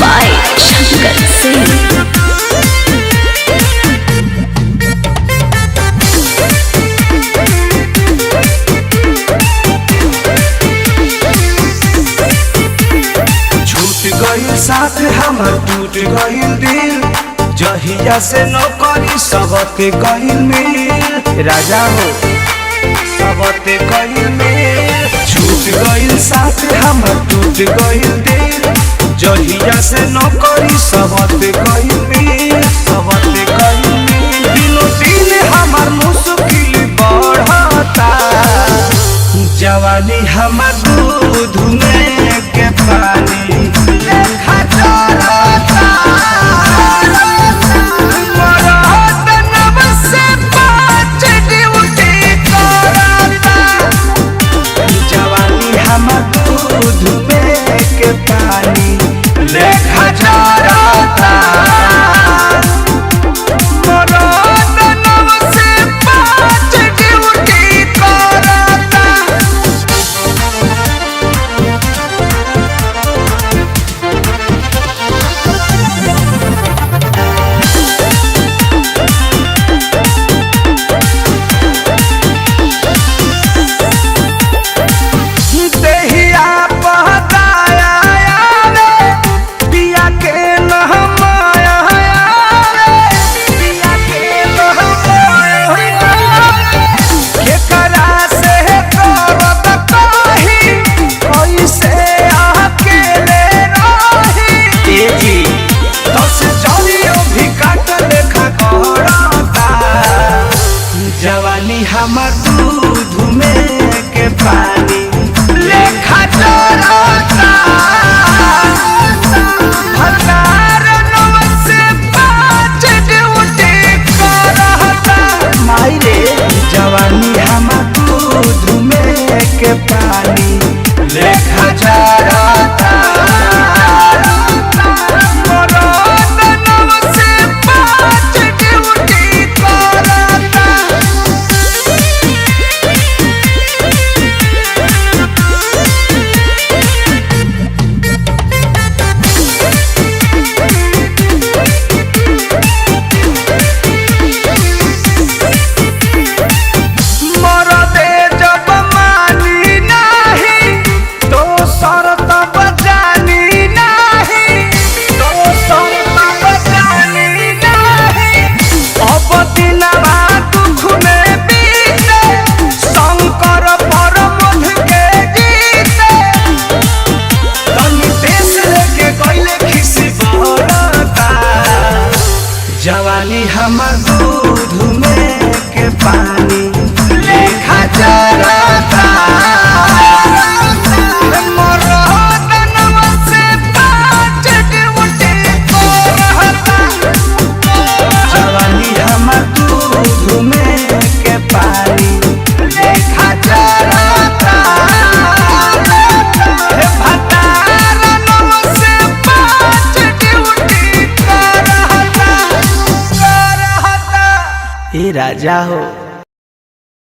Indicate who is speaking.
Speaker 1: by Shankar Singh.
Speaker 2: साथ हमर टूट गइल दिल जहिया से नौकरी सबते गइल मिल राजा हो सबते गइल मिल छूट गइल साथ हमर टूट गइल दिल जहिया से नौकरी सबते गइल मिल सबते गइल मिल दिनों दिन हमर मुश्किल बढ़ता जवानी हमर दूध में के पानी जवानी हमर दूध में के पानी लेखा चोरता भतार नव से 5 ड्यूटी करता माई रे जवानी हमर दूध में के पानी लेखा चोरता जवानी हमर दूध में के पानी लेखा चोरता जवानी हमर दूध में के पानी लेखा चोरता ए राजा हो।